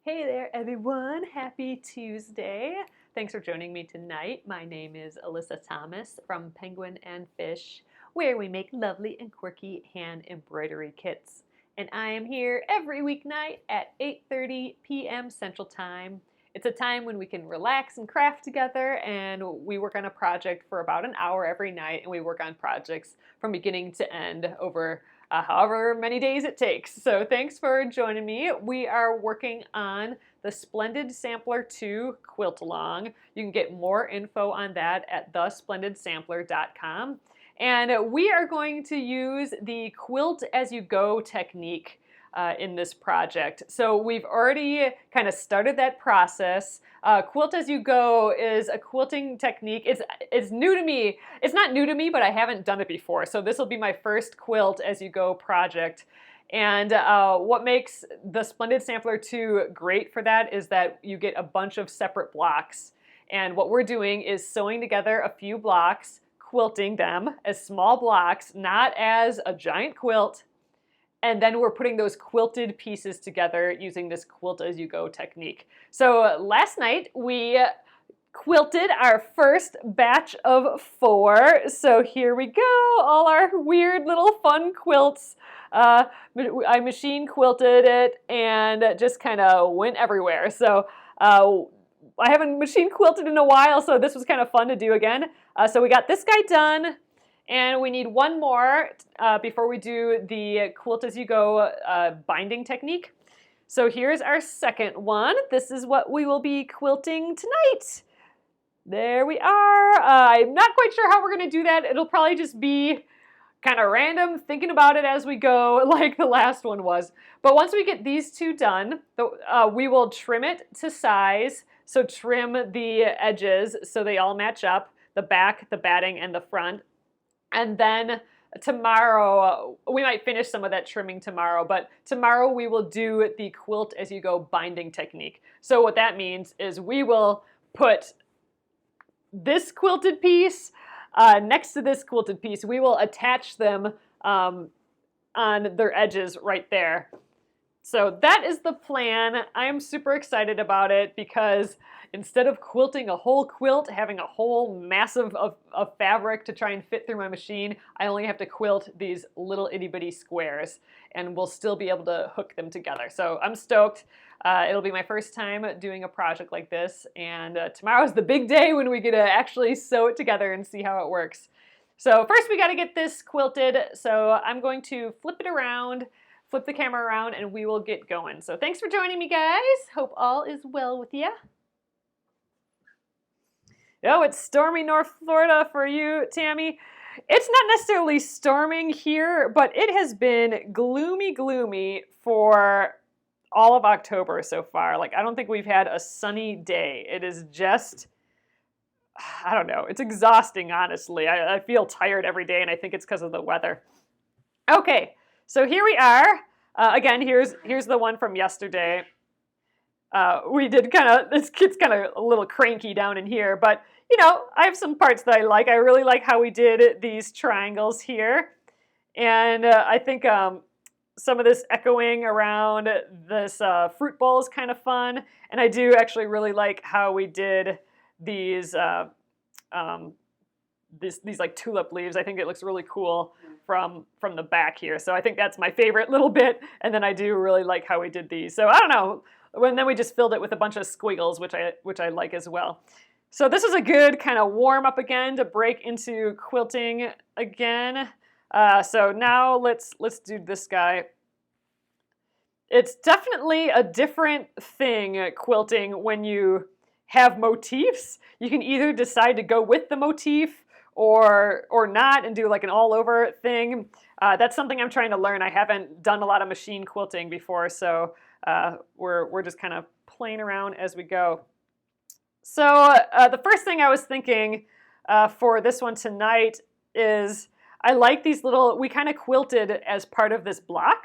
Hey there, everyone. Happy Tuesday. Thanks for joining me tonight. My name is Alyssa Thomas from Penguin and Fish, where we make lovely and quirky hand embroidery kits. And I am here every weeknight at 8:30 p.m. Central Time. It's a time when we can relax and craft together, and we work on a project for about an hour every night, and we work on projects from beginning to end over however many days it takes. So thanks for joining me. We are working on the Splendid Sampler 2 Quilt Along. You can get more info on that at thesplendidsampler.com. And we are going to use the quilt as you go technique in this project. So we've already kind of started that process. Quilt as you go is a quilting technique. It's new to me. It's not new to me, but I haven't done it before. So this will be my first quilt as you go project. And what makes the Splendid Sampler 2 great for that is that you get a bunch of separate blocks. And what we're doing is sewing together a few blocks, quilting them as small blocks, not as a giant quilt. And then we're putting those quilted pieces together using this quilt as you go technique. So last night we quilted our first batch of 4. So here we go, all our weird little fun quilts. I machine quilted it and just kind of went everywhere. So I haven't machine quilted in a while, so this was kind of fun to do again. So we got this guy done. And we need one more before we do the quilt as you go binding technique. So here's our second one. This is what we will be quilting tonight. There we are. I'm not quite sure how we're going to do that. It'll probably just be kind of random, thinking about it as we go, like the last one was. But once we get these two done, we will trim it to size. So trim the edges so they all match up, the back, the batting, and the front. And then tomorrow, we might finish some of that trimming tomorrow, but tomorrow we will do the quilt as you go binding technique. So what that means is we will put this quilted piece next to this quilted piece. We will attach them on their edges right there. So that is the plan. I'm super excited about it because instead of quilting a whole quilt, having a whole massive of fabric to try and fit through my machine, I only have to quilt these little itty bitty squares and we'll still be able to hook them together. So I'm stoked. It'll be my first time doing a project like this, and tomorrow's the big day when we get to actually sew it together and see how it works. So first we got to get this quilted, so I'm going to flip it around, flip the camera around, and we will get going. So thanks for joining me, guys. Hope all is well with you. Oh, it's stormy North Florida for you, Tammy. It's not necessarily storming here, but it has been gloomy for all of October so far. Like, I don't think we've had a sunny day. It is just, I don't know, it's exhausting, honestly. I feel tired every day, and I think it's because of the weather. Okay, so here we are. Again, here's the one from yesterday. We did this kid's kind of a little cranky down in here, but you know, I have some parts that I like. I really like how we did these triangles here. And I think some of this echoing around this fruit bowl is kind of fun. And I do actually really like how we did these these like tulip leaves. I think it looks really cool from the back here. So I think that's my favorite little bit. And then I do really like how we did these. So I don't know. And then we just filled it with a bunch of squiggles, which I like as well. So this is a good kind of warm up again to break into quilting again. So now let's do this guy. It's definitely a different thing quilting when you have motifs. You can either decide to go with the motif or not and do like an all over thing. That's something I'm trying to learn. I haven't done a lot of machine quilting before, so we're just kind of playing around as we go. So the first thing I was thinking for this one tonight is I like these little, we kind of quilted as part of this block.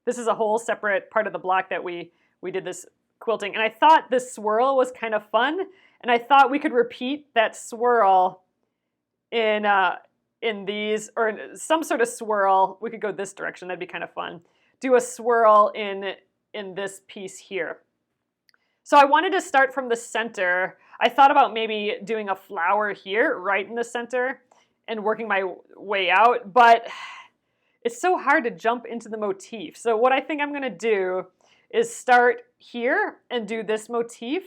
This is a whole separate part of the block that we did this quilting. And I thought this swirl was kind of fun. And I thought we could repeat that swirl in these, or in some sort of swirl. We could go this direction. That'd be kind of fun. Do a swirl in this piece here. So I wanted to start from the center. I thought about maybe doing a flower here, right in the center, and working my way out, but it's so hard to jump into the motif. So what I think I'm gonna do is start here and do this motif.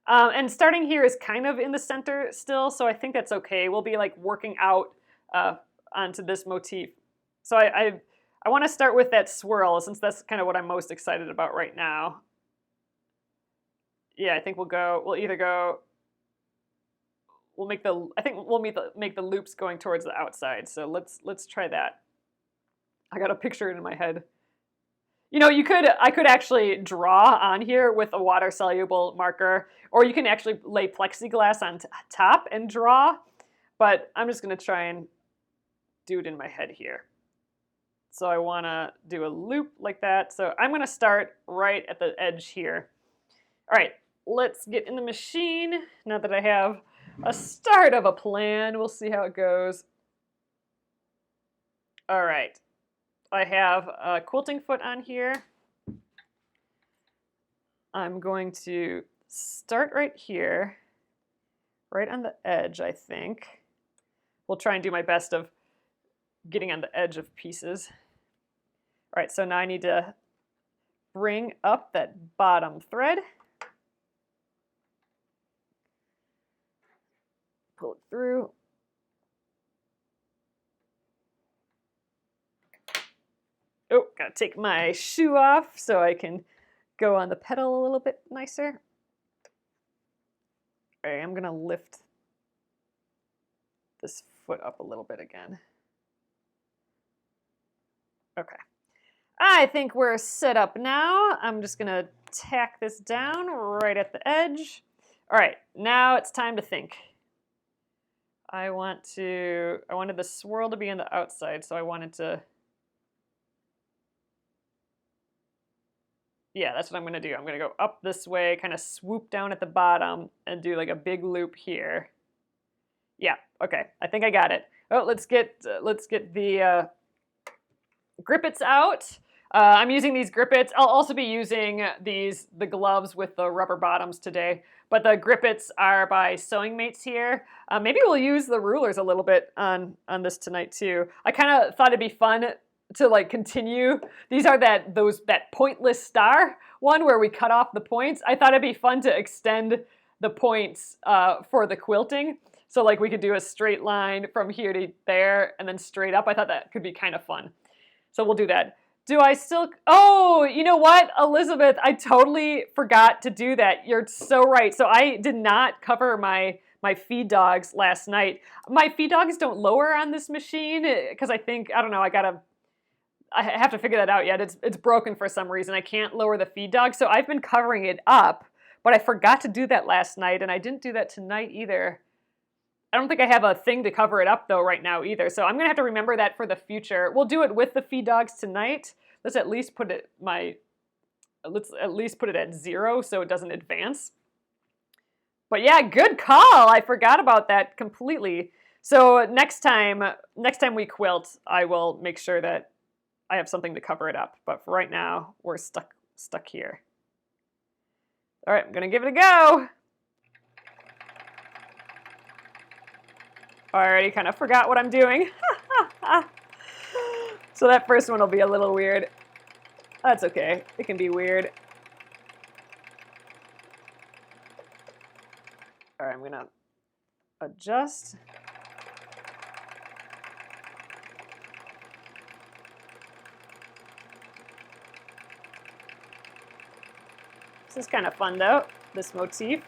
And starting here is kind of in the center still, so I think that's okay. We'll be like working out onto this motif. So I want to start with that swirl, since that's kind of what I'm most excited about right now. Yeah, I think we'll make the loops going towards the outside. So let's try that. I got a picture in my head. You know, I could actually draw on here with a water-soluble marker, or you can actually lay plexiglass on top and draw, but I'm just going to try and do it in my head here. So I want to do a loop like that. So I'm going to start right at the edge here. All right, let's get in the machine. Now that I have a start of a plan, we'll see how it goes. All right. I have a quilting foot on here. I'm going to start right here, right on the edge, I think. We'll try and do my best of getting on the edge of pieces. All right, so now I need to bring up that bottom thread. Pull it through. Oh, gotta take my shoe off so I can go on the petal a little bit nicer. All right, I'm gonna lift this foot up a little bit again. Okay, I think we're set up now. I'm just gonna tack this down right at the edge. All right, now it's time to think. I wanted the swirl to be on the outside, so I wanted to, yeah, that's what I'm gonna do. I'm gonna go up this way, kind of swoop down at the bottom and do like a big loop here. Yeah, okay, I think I got it. Oh, let's get the grippets out. I'm using these grippets. I'll also be using the gloves with the rubber bottoms today, but the grippets are by Sewing Mates here. Maybe we'll use the rulers a little bit on this tonight too. I kind of thought it'd be fun to like continue. These are that pointless star one where we cut off the points. I thought it'd be fun to extend the points for the quilting. So like we could do a straight line from here to there and then straight up. I thought that could be kind of fun. So we'll do that. Do I still, oh, you know what, Elizabeth, I totally forgot to do that. You're so right. So I did not cover my feed dogs last night. My feed dogs don't lower on this machine because I don't know, I have to figure that out yet. It's broken for some reason. I can't lower the feed dog. So I've been covering it up, but I forgot to do that last night and I didn't do that tonight either. I don't think I have a thing to cover it up though right now either. So I'm gonna have to remember that for the future. We'll do it with the feed dogs tonight. Let's at least put it at 0 so it doesn't advance. But yeah, good call. I forgot about that completely. So next time we quilt, I will make sure that I have something to cover it up. But for right now, we're stuck here. All right, I'm gonna give it a go. I already kind of forgot what I'm doing. So that first one will be a little weird. That's okay. It can be weird. All right, I'm gonna adjust. This is kind of fun though, this motif.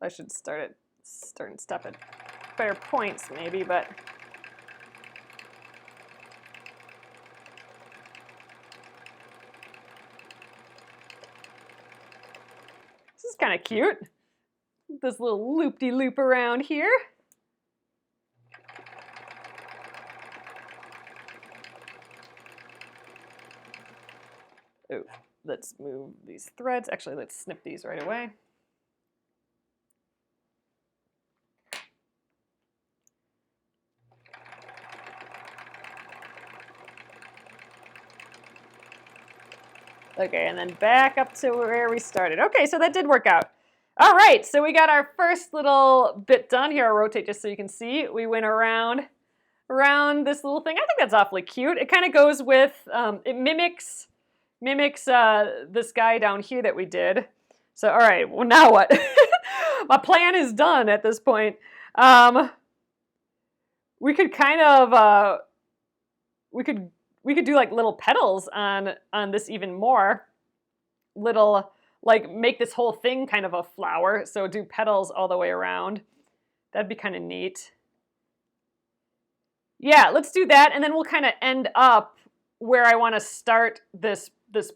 I should start and stop at fair points maybe, but this is kind of cute. This little loop-de-loop around here. Oh, let's move these threads. Actually, let's snip these right away. Okay, and then back up to where we started. Okay, so that did work out. All right, so we got our first little bit done here. I'll rotate just so you can see. We went around this little thing. I think that's awfully cute. It kind of goes with, it mimics this guy down here that we did. So, all right, well, now what? My plan is done at this point. We could kind of, we could do like little petals on this even more. Little, like make this whole thing kind of a flower. So do petals all the way around. That'd be kind of neat. Yeah, let's do that. And then we'll kind of end up where I want to start this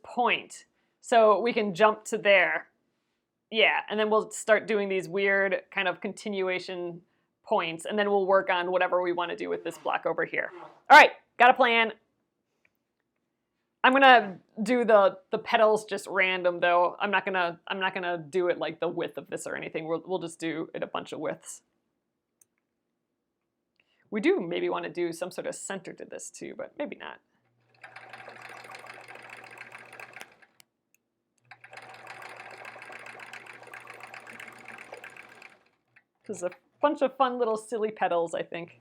point. So we can jump to there. Yeah, and then we'll start doing these weird kind of continuation points. And then we'll work on whatever we want to do with this block over here. All right, got a plan. I'm gonna do the petals just random though. I'm not gonna do it like the width of this or anything. We'll just do it a bunch of widths. We do maybe want to do some sort of center to this too, but maybe not. This is a bunch of fun little silly petals, I think.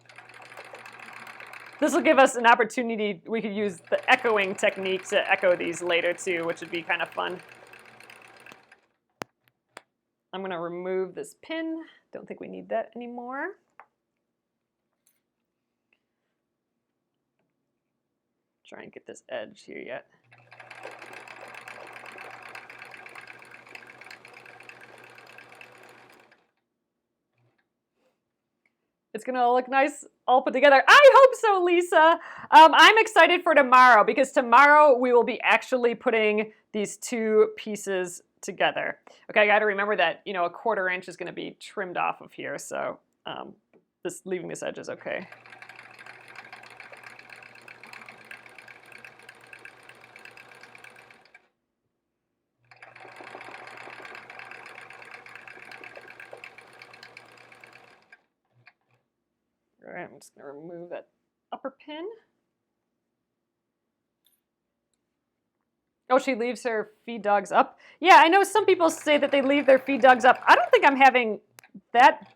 This will give us an opportunity. We could use the echoing technique to echo these later too, which would be kind of fun. I'm going to remove this pin. Don't think we need that anymore. Try and get this edge here yet. It's gonna look nice all put together. I hope so, Lisa. I'm excited for tomorrow because tomorrow we will be actually putting these two pieces together. Okay, I gotta remember that, you know, a 1/4 inch is gonna be trimmed off of here, so leaving this edge is okay. All right, I'm just gonna remove that upper pin. Oh, she leaves her feed dogs up. Yeah, I know some people say that they leave their feed dogs up. I don't think I'm having that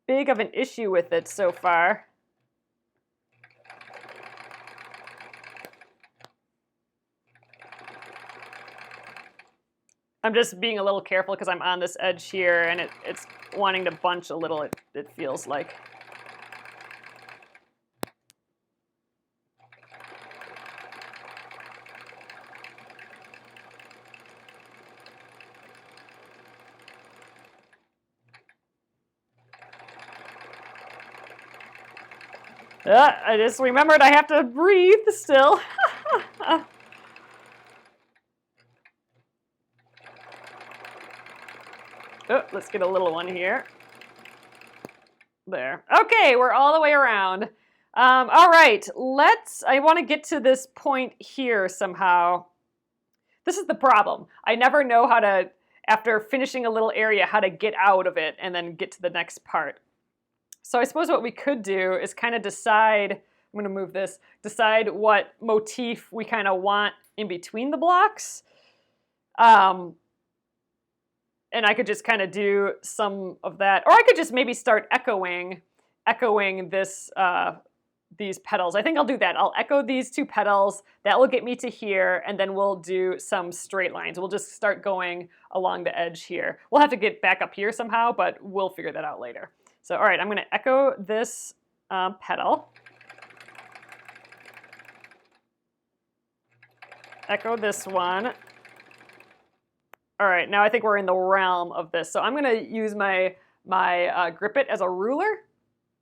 big of an issue with it so far. I'm just being a little careful because I'm on this edge here and it's wanting to bunch a little, it feels like. I just remembered I have to breathe still. Oh, let's get a little one here. There. Okay, we're all the way around. All right, I want to get to this point here somehow. This is the problem. I never know how to, after finishing a little area, how to get out of it and then get to the next part. So I suppose what we could do is kind of decide, I'm going to move this, decide what motif we kind of want in between the blocks. And I could just kind of do some of that. Or I could just maybe start echoing this, these petals. I think I'll do that. I'll echo these two petals. That will get me to here, and then we'll do some straight lines. We'll just start going along the edge here. We'll have to get back up here somehow, but we'll figure that out later. So, all right, I'm going to echo this petal. Echo this one. All right, now I think we're in the realm of this. So I'm going to use my grip it as a ruler,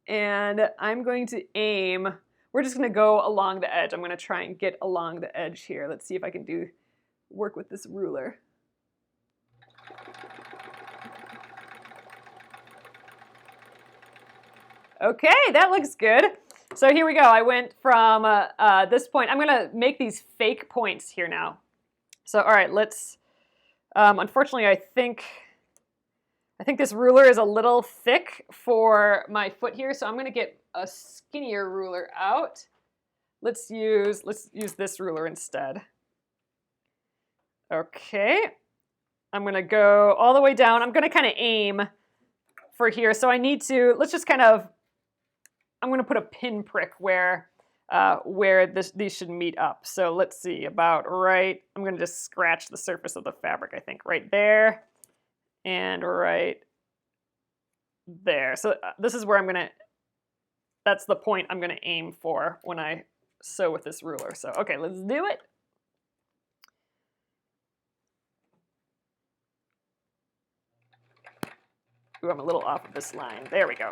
and I'm going to aim. We're just going to go along the edge. I'm going to try and get along the edge here. Let's see if I can work with this ruler. Okay, that looks good. So here we go. I went from this point. I'm going to make these fake points here now. So all right, let's. Unfortunately, I think this ruler is a little thick for my foot here, so I'm going to get a skinnier ruler out. Let's use this ruler instead. Okay, I'm gonna go all the way down. I'm gonna kind of aim for here. So I need to, let's just kind of, I'm gonna put a pinprick where these should meet up. So let's see, about right, I'm gonna just scratch the surface of the fabric, I think, right there and right there. So this is where I'm gonna, that's the point I'm gonna aim for when I sew with this ruler. So, okay, let's do it. Ooh, I'm a little off of this line. There we go.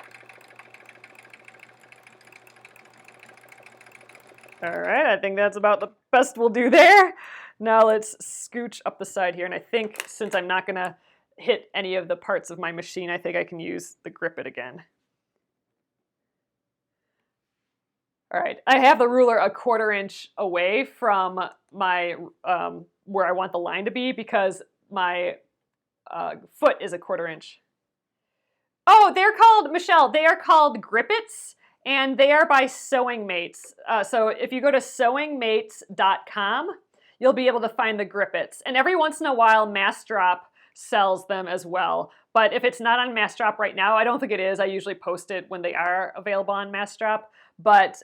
All right, I think that's about the best we'll do there. Now let's scooch up the side here. And I think since I'm not gonna hit any of the parts of my machine, I think I can use the grip it again. All right, I have the ruler a 1/4 inch away from my, where I want the line to be because my foot is a 1/4 inch. Oh, they're called, Michelle, they are called grippets, and they are by Sewing Mates. So if you go to sewingmates.com, you'll be able to find the grippets. And every once in a while, Massdrop sells them as well. But if it's not on Massdrop right now, I don't think it is. I usually post it when they are available on Massdrop. But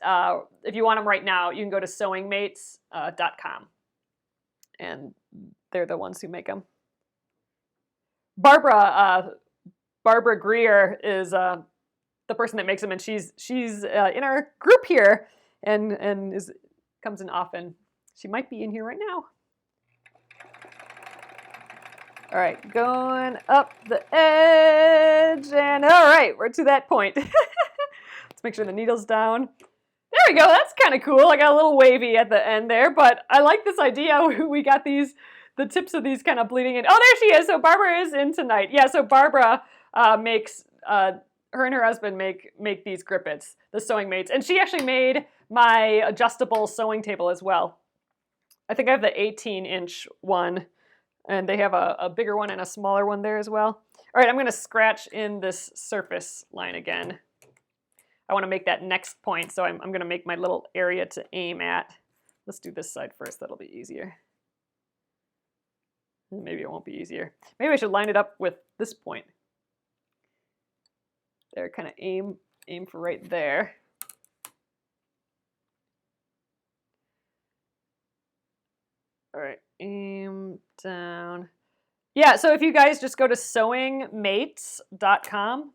if you want them right now, you can go to sewingmates.com. And they're the ones who make them. Barbara Greer is the person that makes them, and she's in our group here and comes in often. She might be in here right now. All right, going up the edge, and all right, we're to that point. Let's make sure the needle's down. There we go, that's kind of cool. I got a little wavy at the end there, but I like this idea. We got the tips of these kind of bleeding in. Oh, there she is. So Barbara is in tonight. Yeah, so Barbara makes, her and her husband make these grippets, the Sewing Mates. And she actually made my adjustable sewing table as well. I think I have the 18-inch one, and they have a bigger one and a smaller one there as well. All right, I'm gonna scratch in this surface line again. I wanna make that next point, so I'm gonna make my little area to aim at. Let's do this side first, that'll be easier. Maybe it won't be easier. Maybe I should line it up with this point. There, kind of aim for right there. All right, aim down. Yeah, so if you guys just go to sewingmates.com,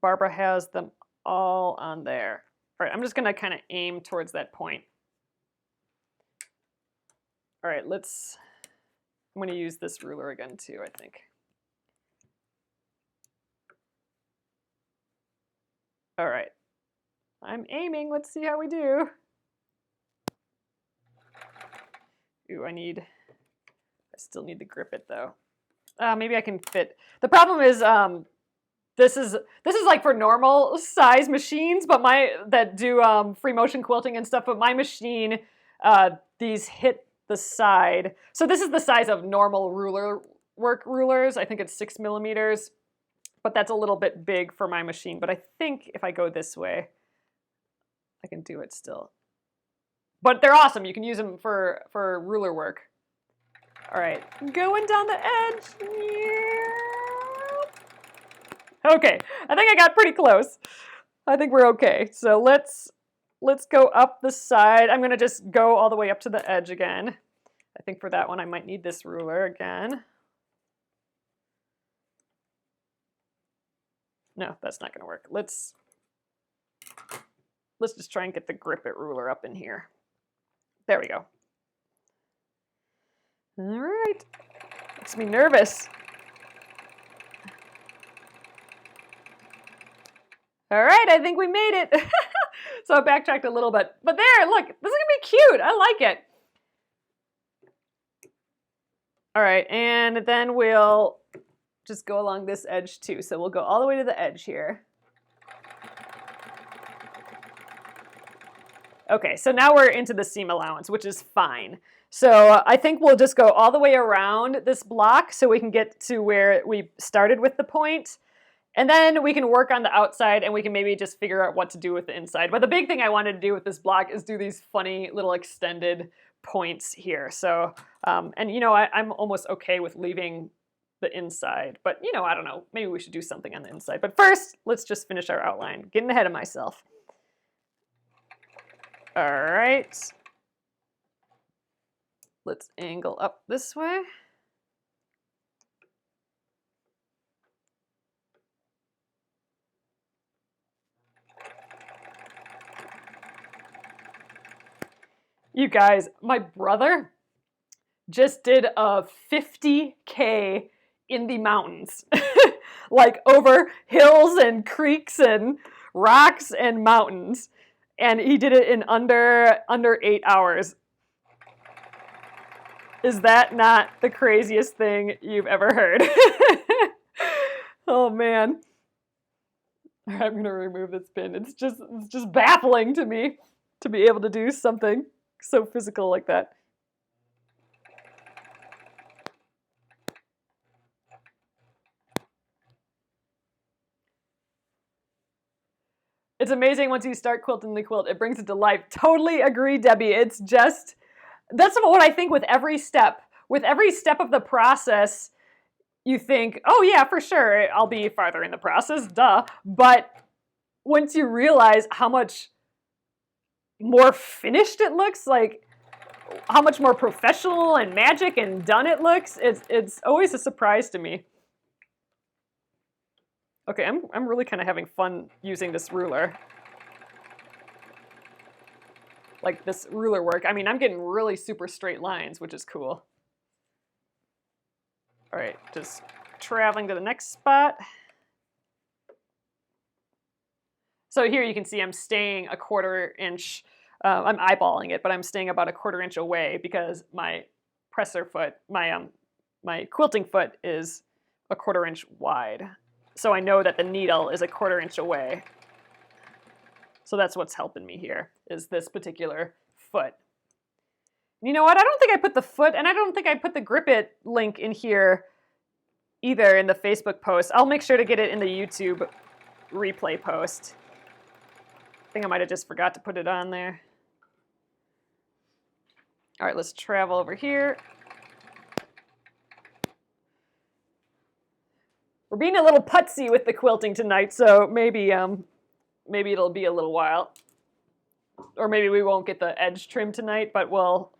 Barbara has them all on there. All right, I'm just gonna kind of aim towards that point. All right, I'm gonna use this ruler again too, I think. All right, I'm aiming, let's see how we do. Ooh, I still need to grip it though. Maybe I can fit. The problem is, this is like for normal size machines, but that do free motion quilting and stuff. But my machine, these hit the side. So this is the size of normal rulers. I think it's 6 millimeters, but that's a little bit big for my machine. But I think if I go this way, I can do it still. But they're awesome. You can use them for ruler work. All right, going down the edge. Okay, I think I got pretty close. I think we're okay. So let's go up the side. I'm gonna just go all the way up to the edge again. I think for that one I might need this ruler again. No, that's not gonna work. Let's just try and get the grip it ruler up in here. There we go. All right, makes me nervous. All right, I think we made it. So I backtracked a little bit, but there, look, this is gonna be cute. I like it. All right, and then we'll just go along this edge too. So we'll go all the way to the edge here. Okay, so now we're into the seam allowance, which is fine. So I think we'll just go all the way around this block so we can get to where we started with the point. And then we can work on the outside and we can maybe just figure out what to do with the inside. But the big thing I wanted to do with this block is do these funny little extended points here. So, and you know, I'm almost okay with leaving the inside, but you know, I don't know, maybe we should do something on the inside. But first, let's just finish our outline. Getting ahead of myself. All right. Let's angle up this way. You guys, my brother just did a 50K in the mountains, like over hills and creeks and rocks and mountains. And he did it in under 8 hours. Is that not the craziest thing you've ever heard? Oh man. I'm gonna remove this pin. It's just baffling to me to be able to do something so physical like that. It's amazing once you start quilting the quilt, it brings it to life. Totally agree, Debbie. It's just, that's what I think with every step. With every step of the process, you think, oh yeah, for sure, I'll be farther in the process, duh. But once you realize how much more finished it looks, like how much more professional and magic and done it looks, it's always a surprise to me. Okay, I'm really kind of having fun using this ruler. Like this ruler work. I mean, I'm getting really super straight lines, which is cool. All right, just traveling to the next spot. So here you can see I'm staying a 1/4 inch. I'm eyeballing it, but I'm staying about a 1/4 inch away because my presser foot, my quilting foot is a 1/4 inch wide. So I know that the needle is a 1/4 inch away. So that's what's helping me here, is this particular foot. You know what? I don't think I put the foot, and I don't think I put the Grip It link in here either in the Facebook post. I'll make sure to get it in the YouTube replay post. I think I might have just forgot to put it on there. All right, let's travel over here. We're being a little putsy with the quilting tonight, so maybe it'll be a little while. Or maybe we won't get the edge trim tonight, but we'll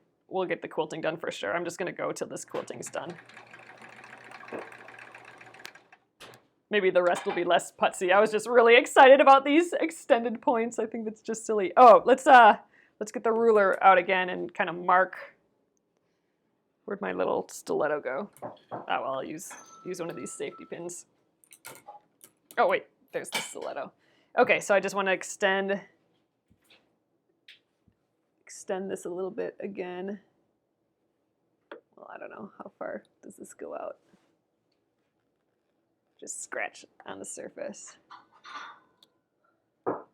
get the quilting done for sure. I'm just gonna go till this quilting's done. Maybe the rest will be less putsy. I was just really excited about these extended points. I think that's just silly. Oh, let's get the ruler out again and kind of mark. Where'd my little stiletto go? Oh, well, I'll use one of these safety pins. Oh wait, there's the stiletto. Okay, so I just want to extend this a little bit again. Well, I don't know, how far does this go out? Just scratch on the surface.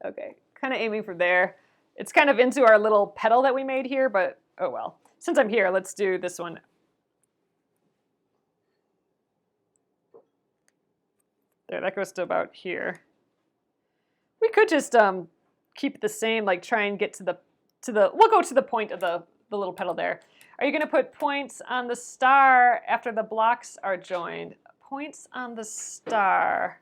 Okay, kind of aiming for there. It's kind of into our little petal that we made here, but oh well. Since I'm here, let's do this one. There, that goes to about here. We could just keep it the same, like try and get to the, we'll go to the point of the little petal there. Are you gonna put points on the star after the blocks are joined? Points on the star.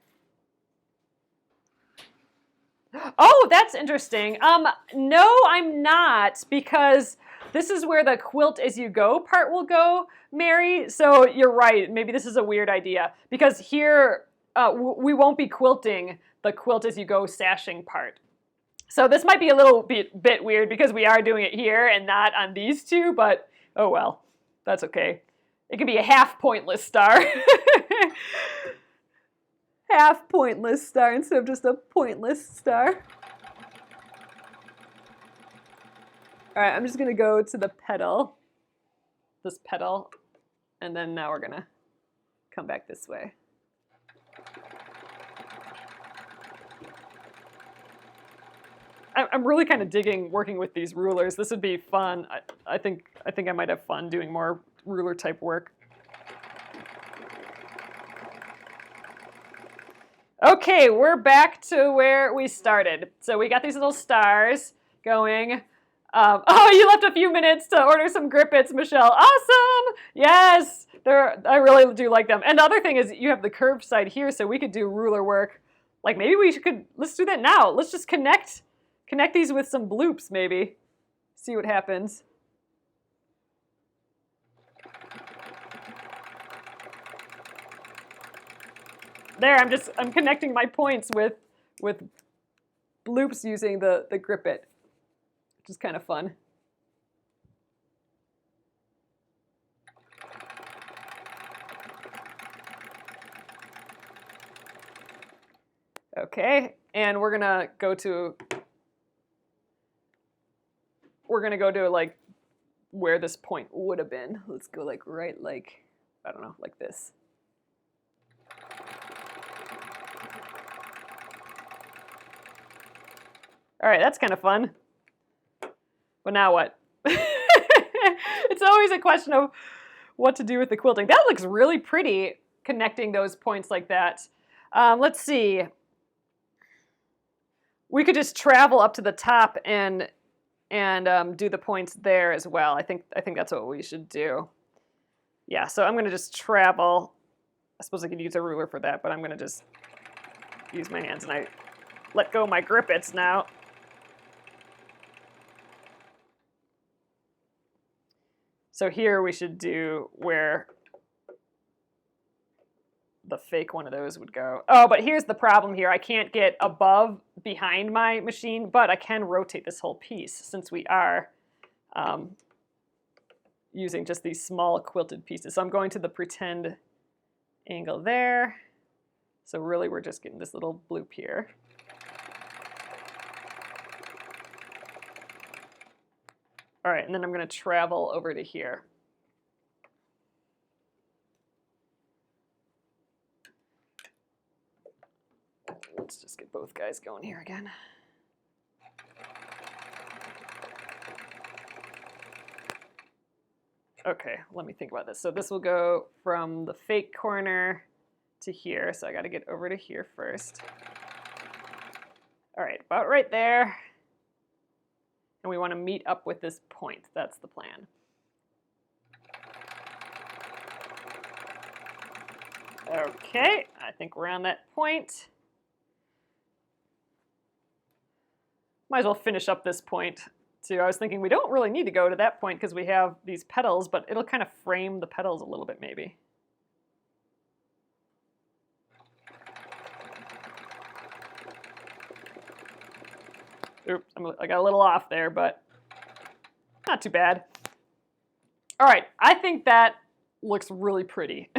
Oh, that's interesting. No, I'm not, because this is where the quilt as you go part will go, Mary. So you're right. Maybe this is a weird idea, because here we won't be quilting the quilt as you go sashing part. So this might be a little bit weird because we are doing it here and not on these two, but oh well, that's okay. It could be a half pointless star. Half pointless star instead of just a pointless star. All right, I'm just gonna go to the petal, this petal, and then now we're gonna come back this way. I'm really kind of digging working with these rulers. This would be fun. I think I might have fun doing more ruler type work. Okay, we're back to where we started. So we got these little stars going. Oh, you left a few minutes to order some Grippets, Michelle. Awesome! Yes, I really do like them. And the other thing is you have the curved side here, so we could do ruler work. Like maybe let's do that now. Let's just connect these with some bloops maybe. See what happens. There, I'm connecting my points with bloops using the Grippet, which is kind of fun. Okay, and we're gonna go to like where this point would have been. Let's go like right like, I don't know, like this. All right, that's kind of fun. But now what? It's always a question of what to do with the quilting. That looks really pretty, connecting those points like that. Let's see. We could just travel up to the top and do the points there as well. I think that's what we should do. Yeah, so I'm going to just travel. I suppose I could use a ruler for that, but I'm going to just use my hands, and I let go of my Grippets now. So here we should do where the fake one of those would go. Oh, but here's the problem here. I can't get above behind my machine, but I can rotate this whole piece since we are using just these small quilted pieces. So I'm going to the pretend angle there. So really we're just getting this little bloop here. All right, and then I'm going to travel over to here. Let's just get both guys going here again. Okay, let me think about this. So this will go from the fake corner to here. So I got to get over to here first. All right, about right there. And we want to meet up with this point. That's the plan. Okay, I think we're on that point. Might as well finish up this point too. I was thinking we don't really need to go to that point because we have these petals, but it'll kind of frame the petals a little bit maybe. Oops, I got a little off there, but not too bad. All right, I think that looks really pretty.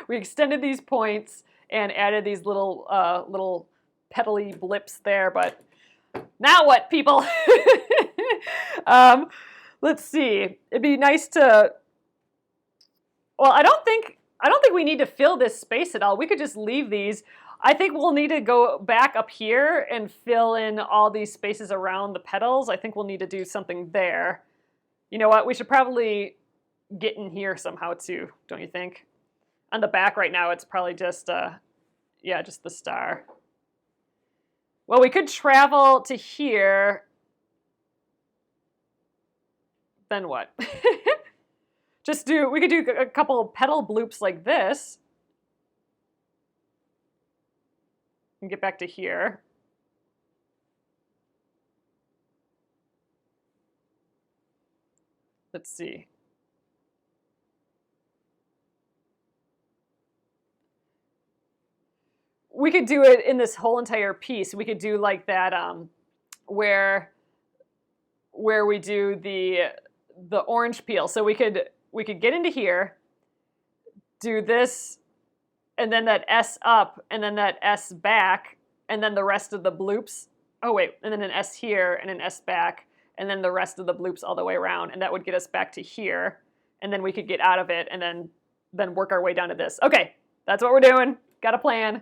We extended these points and added these little little petally blips there, but now what, people? Let's see. It'd be nice to. Well, I don't think we need to fill this space at all. We could just leave these. I think we'll need to go back up here and fill in all these spaces around the petals. I think we'll need to do something there. You know what? We should probably get in here somehow too, don't you think? On the back right now, it's probably just, yeah, just the star. Well, we could travel to here. Then what? We could do a couple petal bloops like this. And get back to here. Let's see. We could do it in this whole entire piece. We could do like that where we do the orange peel. So we could get into here, do this, and then that S up, and then that S back, and then the rest of the bloops. Oh wait, and then an S here, and an S back, and then the rest of the bloops all the way around, and that would get us back to here, and then we could get out of it, and then work our way down to this. Okay, that's what we're doing. Got a plan.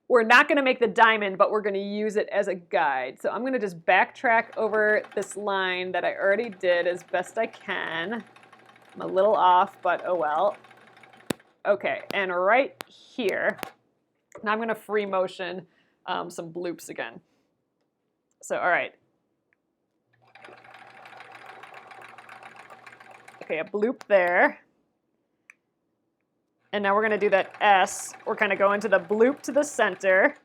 We're not going to make the diamond, but we're going to use it as a guide. So I'm going to just backtrack over this line that I already did as best I can. I'm a little off, but oh well. Okay, and right here, now I'm going to free motion some bloops again. So all right, Okay, a bloop there. And now we're going to do that S. We're kind of going to the bloop to the center,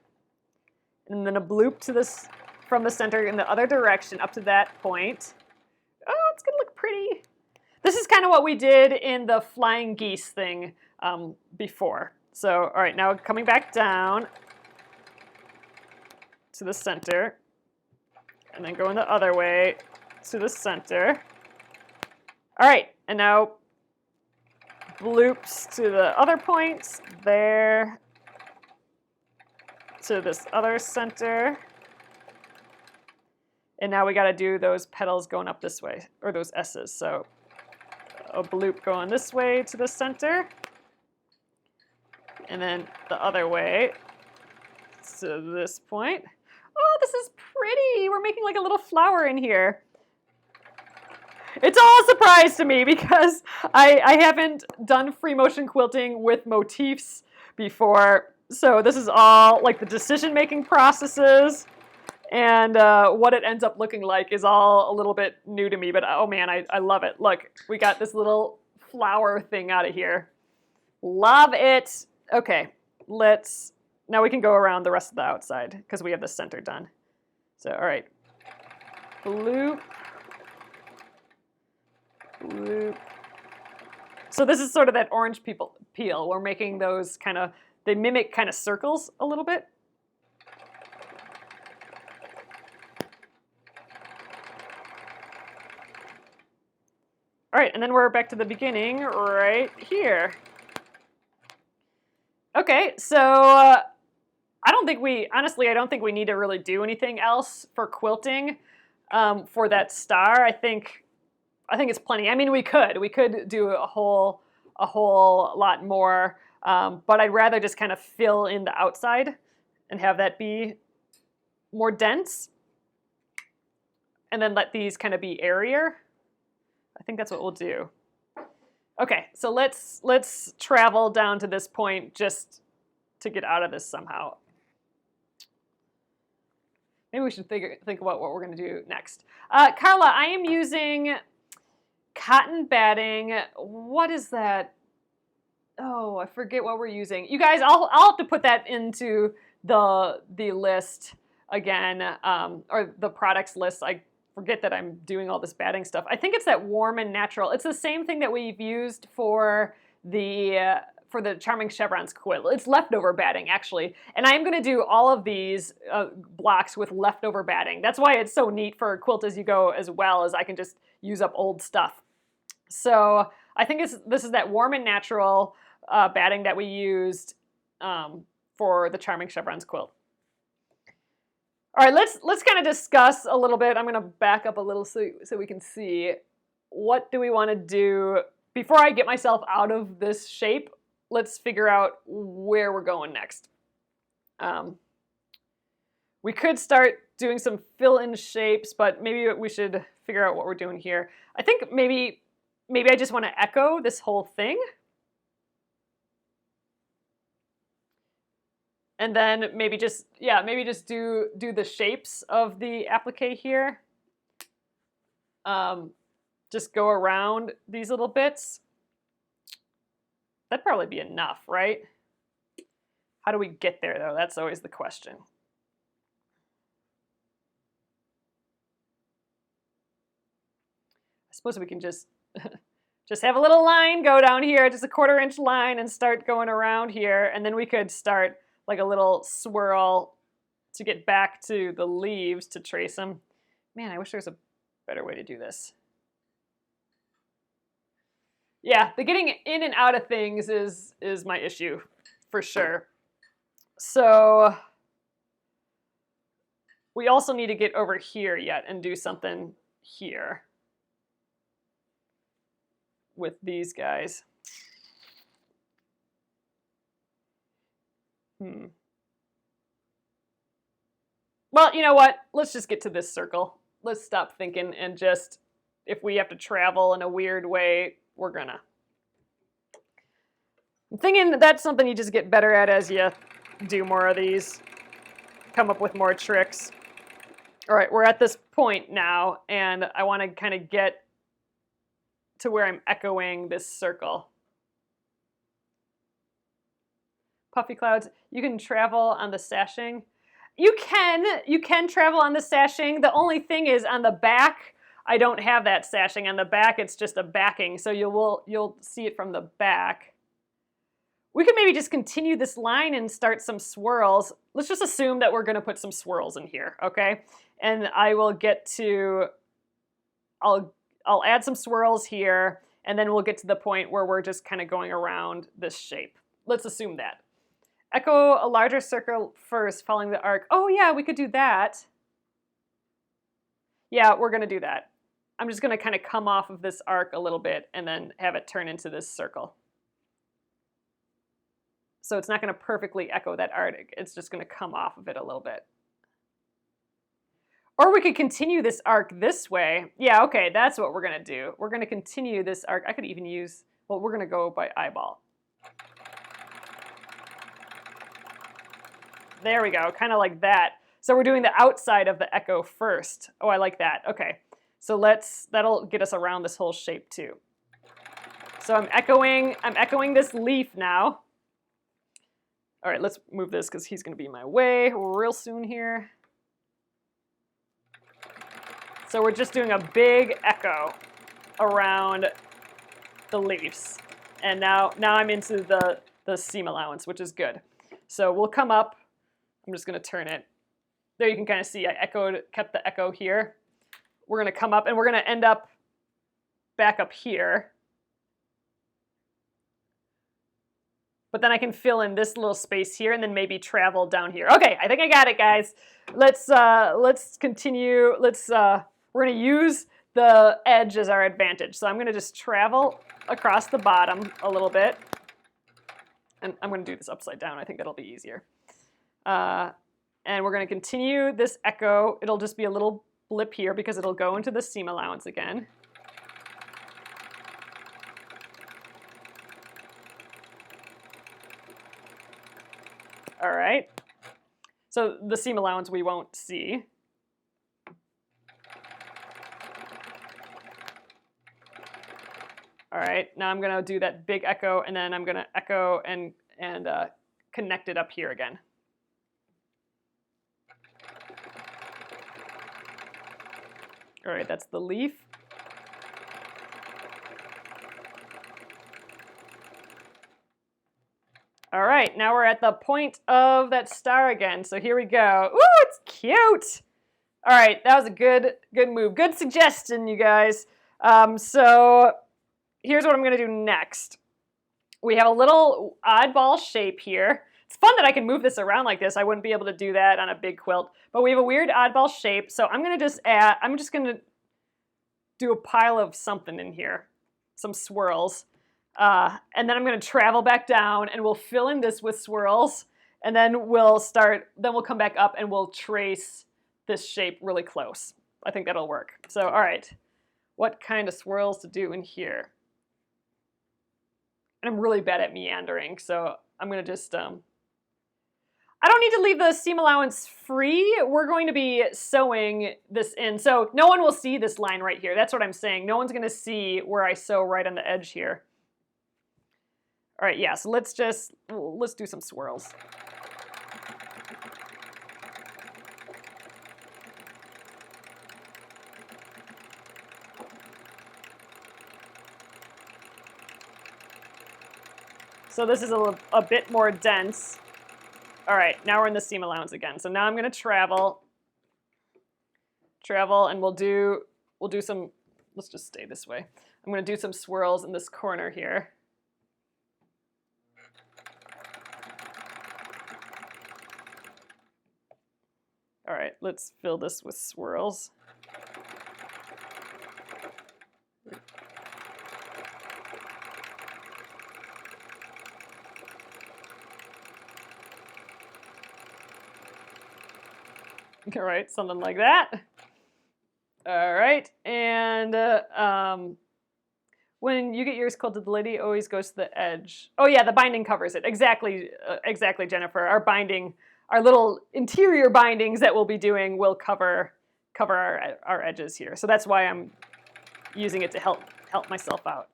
and then a bloop to this from the center in the other direction up to that point. Oh, it's going to look pretty. This is kind of what we did in the flying geese thing before. So, all right, now coming back down to the center, and then going the other way to the center. All right, and now bloops to the other points, there, to this other center. And now we got to do those petals going up this way, or those S's. So a bloop going this way to the center, and then the other way to this point. Oh, this is pretty. We're making like a little flower in here. It's all a surprise to me because I haven't done free motion quilting with motifs before. So this is all like the decision-making processes, and what it ends up looking like is all a little bit new to me, but oh man, I love it. Look, we got this little flower thing out of here. Love it. Okay, now we can go around the rest of the outside because we have the center done. So, all right, bloop. Bloop. So this is sort of that orange peel. We're making those kind of, they mimic kind of circles a little bit. All right, and then we're back to the beginning right here. Okay, so I don't think we need to really do anything else for quilting for that star. I think it's plenty. I mean, we could do a whole lot more, but I'd rather just kind of fill in the outside and have that be more dense, and then let these kind of be airier. I think that's what we'll do. Okay, so let's travel down to this point just to get out of this somehow. Maybe we should think about what we're going to do next. Carla, I am using cotton batting. What is that? Oh, I forget what we're using. You guys, I'll have to put that into the list again, or the products list. I forget that I'm doing all this batting stuff. I think it's that warm and natural. It's the same thing that we've used for the Charming Chevrons quilt. It's leftover batting, actually. And I'm going to do all of these blocks with leftover batting. That's why it's so neat for Quilt As You Go as well, as I can just use up old stuff. So I think this is that warm and natural batting that we used for the Charming Chevrons quilt. All right, let's kind of discuss a little bit. I'm going to back up a little so we can see what do we want to do before I get myself out of this shape. Let's figure out where we're going next. We could start doing some fill-in shapes, but maybe we should figure out what we're doing here. I think maybe I just want to echo this whole thing. And then maybe just do the shapes of the applique here. Just go around these little bits. That'd probably be enough, right? How do we get there, though? That's always the question. I suppose we can just have a little line go down here, just a 1/4 inch line, and start going around here. And then we could start like a little swirl to get back to the leaves to trace them. Man, I wish there was a better way to do this. Yeah, the getting in and out of things is my issue, for sure. So we also need to get over here yet and do something here with these guys. Well, you know what? Let's just get to this circle. Let's stop thinking and just, if we have to travel in a weird way, we're gonna. I'm thinking that's something you just get better at as you do more of these, come up with more tricks. All right, we're at this point now, and I want to kind of get to where I'm echoing this circle. Puffy clouds, you can travel on the sashing. You can travel on the sashing. The only thing is on the back, I don't have that sashing. On the back, it's just a backing, so you'll see it from the back. We could maybe just continue this line and start some swirls. Let's just assume that we're gonna put some swirls in here, okay? And I will get to, I'll add some swirls here, and then we'll get to the point where we're just kind of going around this shape. Let's assume that. Echo a larger circle first, following the arc. Oh yeah, we could do that. Yeah, we're gonna do that. I'm just gonna kind of come off of this arc a little bit and then have it turn into this circle. So it's not gonna perfectly echo that arc, it's just gonna come off of it a little bit. Or we could continue this arc this way. Yeah, okay, that's what we're gonna do. We're gonna continue this arc. I could even use, well, we're gonna go by eyeball. There we go, kind of like that. So we're doing the outside of the echo first. Oh, I like that. Okay, so that'll get us around this whole shape too. So I'm echoing this leaf now. All right, let's move this because he's gonna be in my way real soon here. So we're just doing a big echo around the leaves. And now I'm into the seam allowance, which is good. So we'll come up. I'm just gonna turn it. There you can kind of see I kept the echo here. We're gonna come up and we're gonna end up back up here. But then I can fill in this little space here and then maybe travel down here. Okay, I think I got it, guys. Let's continue. We're gonna use the edge as our advantage. So I'm gonna just travel across the bottom a little bit. And I'm gonna do this upside down. I think that'll be easier. And we're going to continue this echo. It'll just be a little blip here because it'll go into the seam allowance again. All right. So the seam allowance we won't see. All right, now I'm going to do that big echo, and then I'm going to echo and connect it up here again. All right, that's the leaf. All right, now we're at the point of that star again. So here we go. Ooh, it's cute. All right, that was a good move. Good suggestion, you guys. So here's what I'm gonna do next. We have a little oddball shape here. It's fun that I can move this around like this. I wouldn't be able to do that on a big quilt, but we have a weird oddball shape. So I'm just gonna do a pile of something in here, some swirls. And then I'm gonna travel back down and we'll fill in this with swirls, and then we'll come back up and we'll trace this shape really close. I think that'll work. So, all right, what kind of swirls to do in here? And I'm really bad at meandering, so I'm gonna just, I don't need to leave the seam allowance free. We're going to be sewing this in. So no one will see this line right here. That's what I'm saying. No one's gonna see where I sew right on the edge here. All right, yeah, so let's do some swirls. So this is a bit more dense. All right, now we're in the seam allowance again. So now I'm gonna travel, and we'll do some, let's just stay this way. I'm gonna do some swirls in this corner here. All right, let's fill this with swirls. All right, something like that. All right, and when you get yours quilted, the lady always goes to the edge. Oh yeah, the binding covers it. Exactly, Jennifer. Our little interior bindings that we'll be doing will cover our edges here. So that's why I'm using it to help help myself out.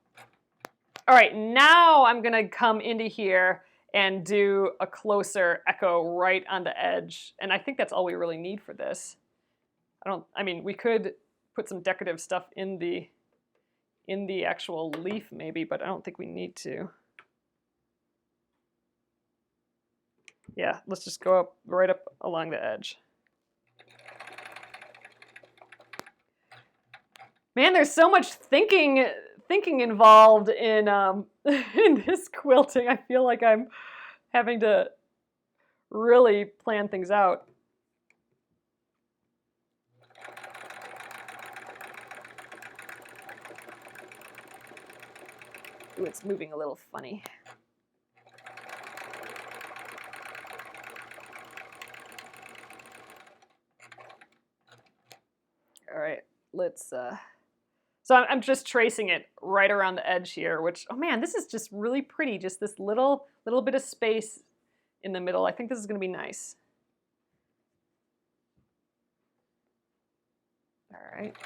All right, now I'm gonna come into here and do a closer echo right on the edge. And I think that's all we really need for this. I mean, we could put some decorative stuff in the actual leaf maybe, but I don't think we need to. Yeah, let's just go up right up along the edge. Man, there's so much thinking involved in in this quilting. I feel like I'm having to really plan things out. Ooh, it's moving a little funny. All right, let's so I'm just tracing it right around the edge here, which, oh man, this is just really pretty. Just this little bit of space in the middle. I think this is going to be nice. All right.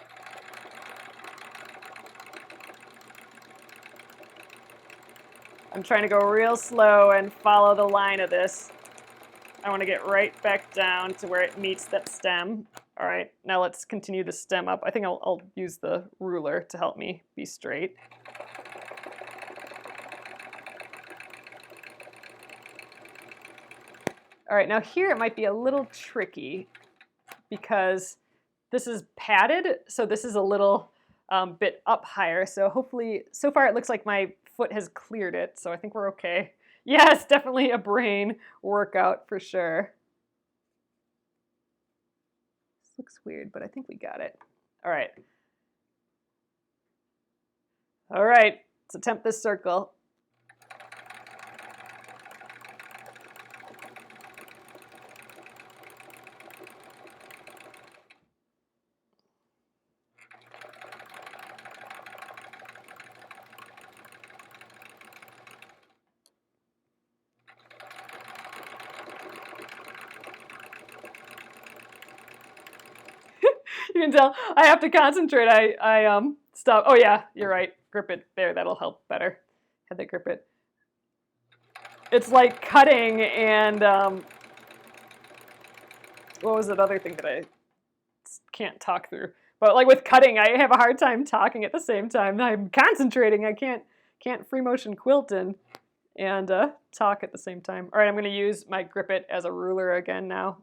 I'm trying to go real slow and follow the line of this. I want to get right back down to where it meets that stem. All right, now let's continue the stem up. I think I'll use the ruler to help me be straight. All right, now here it might be a little tricky because this is padded, so this is a little bit up higher. So hopefully, so far it looks like my foot has cleared it, so I think we're okay. Yes, definitely a brain workout for sure. This looks weird, but I think we got it. All right. All right, let's attempt this circle. You can tell I have to concentrate. I stop. Oh yeah, you're right. Grip it there. That'll help better. Had to grip it. It's like cutting and what was that other thing that I can't talk through? But like with cutting, I have a hard time talking at the same time. I'm concentrating. I can't free motion quilt and talk at the same time. All right, I'm going to use my grip it as a ruler again now,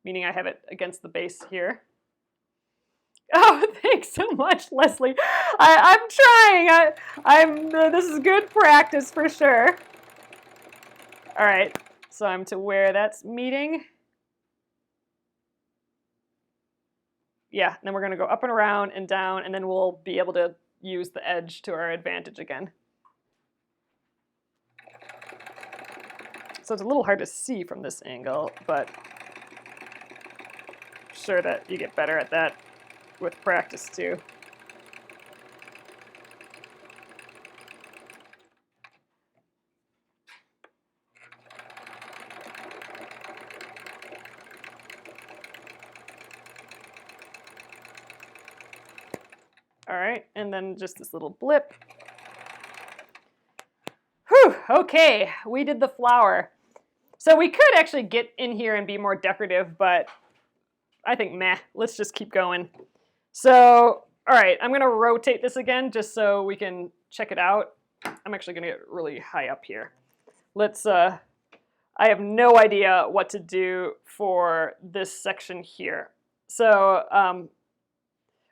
meaning I have it against the base here. Oh, thanks so much, Leslie. I'm trying. This is good practice for sure. All right, so I'm to where that's meeting. Yeah, and then we're going to go up and around and down, and then we'll be able to use the edge to our advantage again. So it's a little hard to see from this angle, but I'm sure that you get better at that with practice too. All right, and then just this little blip. Whew, okay, we did the flower. So we could actually get in here and be more decorative, but I think meh, let's just keep going. So, all right, I'm gonna rotate this again just so we can check it out. I'm actually gonna get really high up here. Let's, I have no idea what to do for this section here. So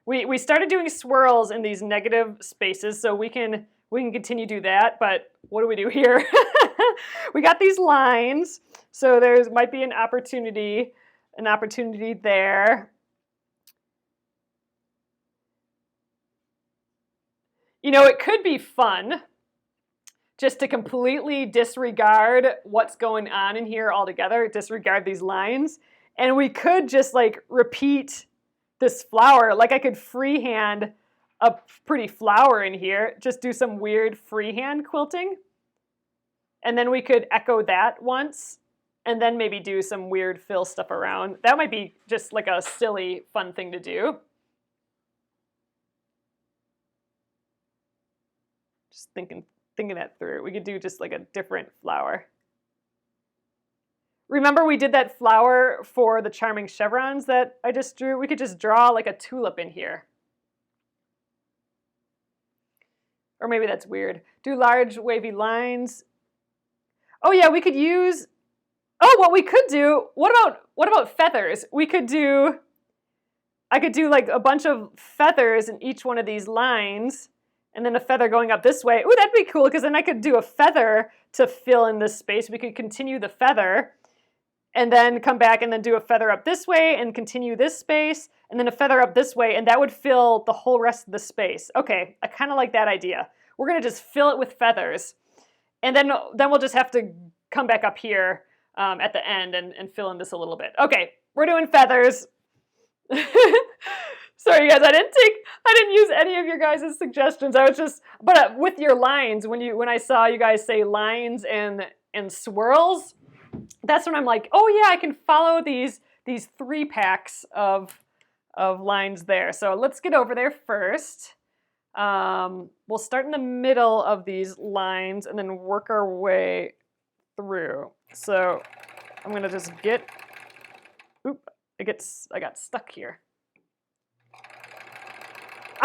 we started doing swirls in these negative spaces, so we can continue to do that, but what do we do here? We got these lines, so there might be an opportunity there. You know, it could be fun just to completely disregard what's going on in here altogether, disregard these lines, and we could just like repeat this flower. Like I could freehand a pretty flower in here, just do some weird freehand quilting, and then we could echo that once, and then maybe do some weird fill stuff around. That might be just like a silly, fun thing to do. Just thinking that through. We could do just like a different flower. Remember we did that flower for the charming chevrons that I just drew? We could just draw like a tulip in here. Or maybe that's weird. Do large wavy lines. Oh yeah, we could use, oh, what we could do, what about feathers? We could do, I could do like a bunch of feathers in each one of these lines, and then a feather going up this way. Ooh, that'd be cool, because then I could do a feather to fill in this space. We could continue the feather, and then come back and then do a feather up this way and continue this space, and then a feather up this way, and that would fill the whole rest of the space. Okay, I kind of like that idea. We're gonna just fill it with feathers, and then we'll just have to come back up here at the end and fill in this a little bit. Okay, we're doing feathers. Sorry guys, I didn't use any of your guys' suggestions. I was just, but with your lines, when I saw you guys say lines and swirls, that's when I'm like, oh yeah, I can follow these 3 packs of lines there. So let's get over there first. We'll start in the middle of these lines and then work our way through. So I'm gonna just get, I got stuck here.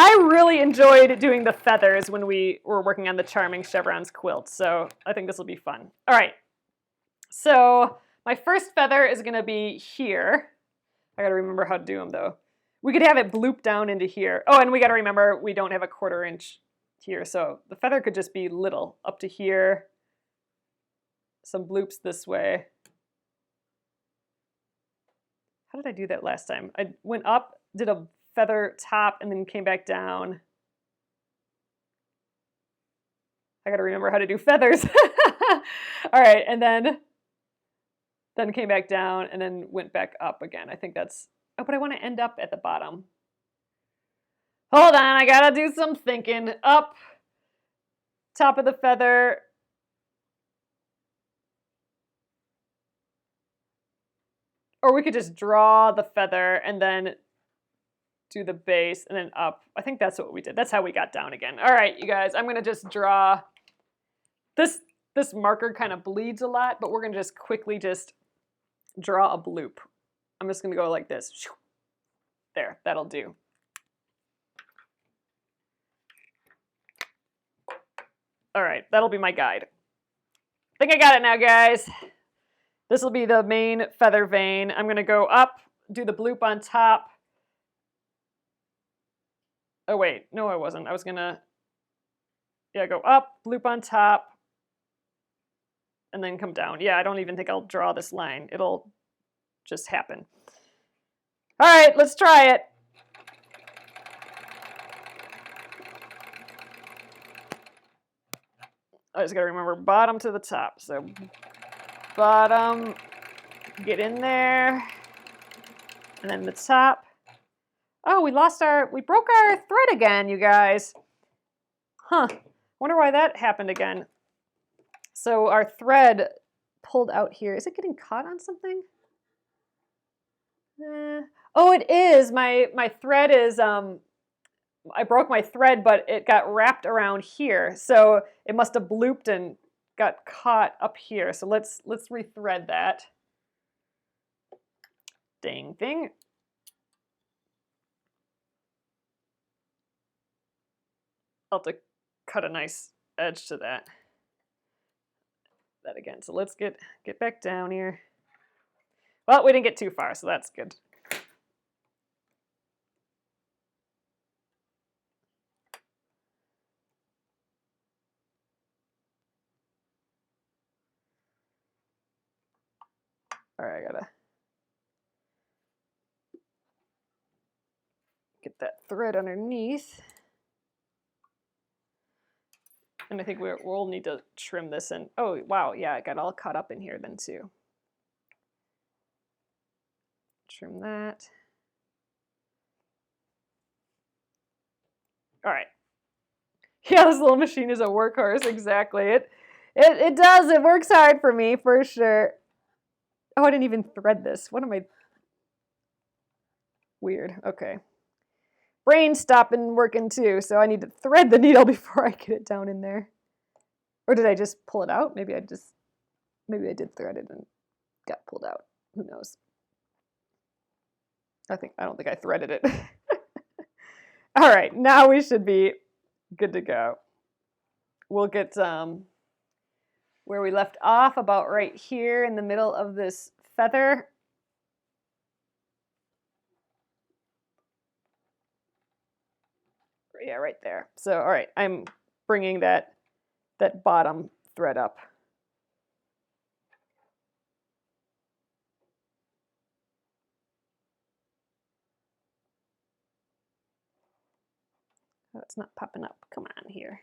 I really enjoyed doing the feathers when we were working on the Charming Chevrons quilt, so I think this will be fun. All right, so my first feather is gonna be here. I gotta remember how to do them though. We could have it bloop down into here. Oh, and we gotta remember we don't have a 1/4 inch here, so the feather could just be little, up to here. Some bloops this way. How did I do that last time? I went up, did a feather top, and then came back down. I gotta remember how to do feathers. All right, and then came back down and then went back up again. I think that's, oh, but I want to end up at the bottom. Hold on, I gotta do some thinking. Up, top of the feather. Or we could just draw the feather and then do the base and then up. I think that's what we did. That's how we got down again. All right, you guys, I'm gonna just draw. This marker kind of bleeds a lot, but we're gonna just quickly just draw a bloop. I'm just gonna go like this. There, that'll do. All right, that'll be my guide. I think I got it now, guys. This will be the main feather vein. I'm gonna go up, do the bloop on top. Oh wait, no I wasn't. I was gonna, yeah, go up, bloop on top, and then come down. Yeah, I don't even think I'll draw this line. It'll just happen. All right, let's try it. I just gotta remember bottom to the top. So bottom, get in there, and then the top. Oh, we broke our thread again, you guys. Huh, wonder why that happened again. So our thread pulled out here. Is it getting caught on something? Oh, it is. My thread is, I broke my thread, but it got wrapped around here. So it must have blooped and got caught up here. So let's rethread that. Dang thing. I'll have to cut a nice edge to that. That again. So let's get back down here. Well, we didn't get too far, so that's good. All right, I gotta get that thread underneath. And I think we'll need to trim this in. Oh, wow, yeah, it got all caught up in here then too. Trim that. All right. Yeah, this little machine is a workhorse, exactly. It does, it works hard for me, for sure. Oh, I didn't even thread this. What am I? Weird, okay. brain's stopping working too, so I need to thread the needle before I get it down in there. Or did I just pull it out? Maybe I did thread it and got pulled out. Who knows? I don't think I threaded it. All right, now we should be good to go. We'll get where we left off, about right here in the middle of this feather. Yeah, right there. So, all right, I'm bringing that bottom thread up. Oh, it's not popping up. Come on here.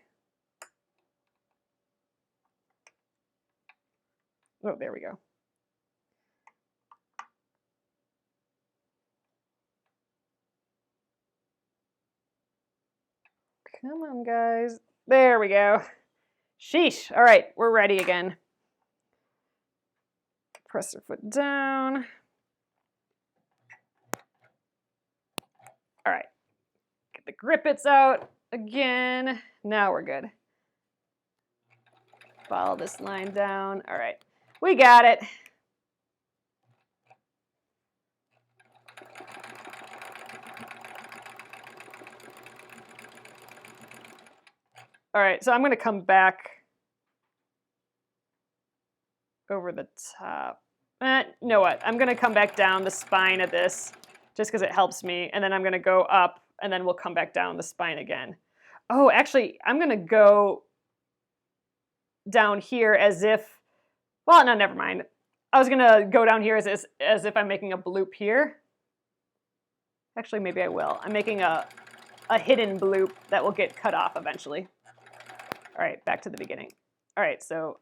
Oh, there we go. Come on, guys. There we go. Sheesh. All right, we're ready again. Press her foot down. All right. Get the grippets out again. Now we're good. Follow this line down. All right. We got it. All right, so I'm going to come back over the top. You know what? I'm going to come back down the spine of this just because it helps me. And then I'm going to go up, and then we'll come back down the spine again. Oh, actually, I'm going to go down here as if, well, no, never mind. I was going to go down here as if I'm making a bloop here. Actually, maybe I will. I'm making a hidden bloop that will get cut off eventually. All right, back to the beginning. All right, so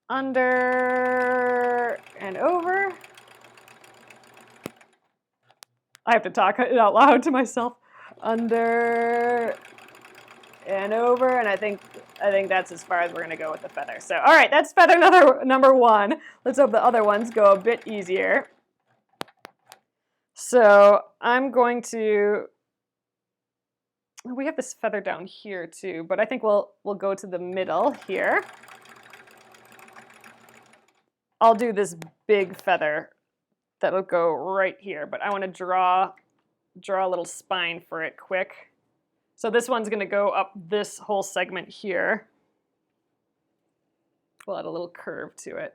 under and over. I have to talk it out loud to myself. Under and over, and I think that's as far as we're gonna go with the feather. So, all right, that's feather number one. Let's hope the other ones go a bit easier. So I'm going to. We have this feather down here too, but I think we'll go to the middle here. I'll do this big feather that'll go right here, but I want to draw a little spine for it quick. So this one's going to go up this whole segment here. We'll add a little curve to it.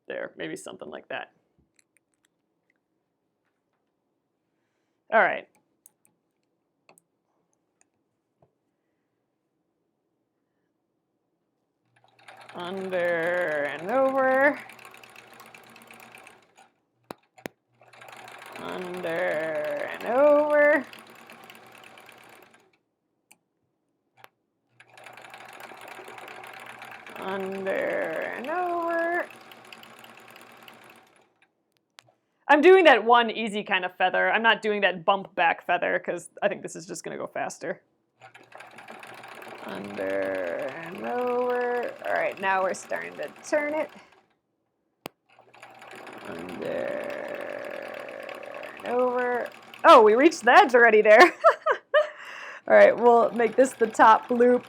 There, maybe something like that. All right. Under and over. Under and over. Under and over. I'm doing that one easy kind of feather. I'm not doing that bump back feather because I think this is just going to go faster. Under and over. All right, now we're starting to turn it. Under and over. Oh, we reached the edge already there. All right, we'll make this the top loop,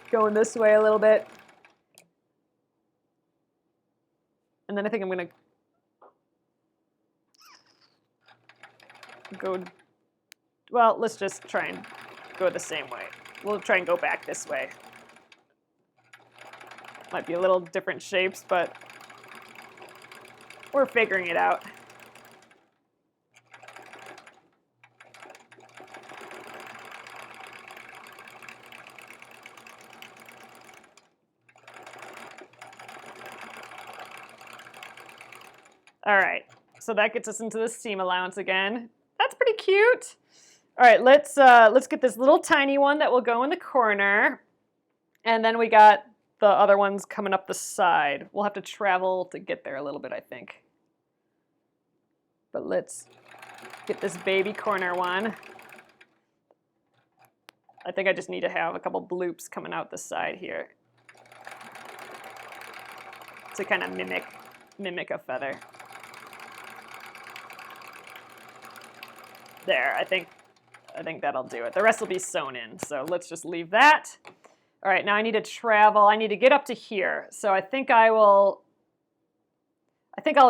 going this way a little bit. And then I think I'm going to go, well, let's just try and go the same way. We'll try and go back this way. Might be a little different shapes, but we're figuring it out. All right, so that gets us into the seam allowance again. That's pretty cute. All right, let's get this little tiny one that will go in the corner, and then we got the other ones coming up the side. We'll have to travel to get there a little bit, I think. But let's get this baby corner one. I think I just need to have a couple bloops coming out the side here to kind of mimic a feather. There, I think that'll do it. The rest will be sewn in, so let's just leave that. All right, now I need to travel. I need to get up to here. So I think I'll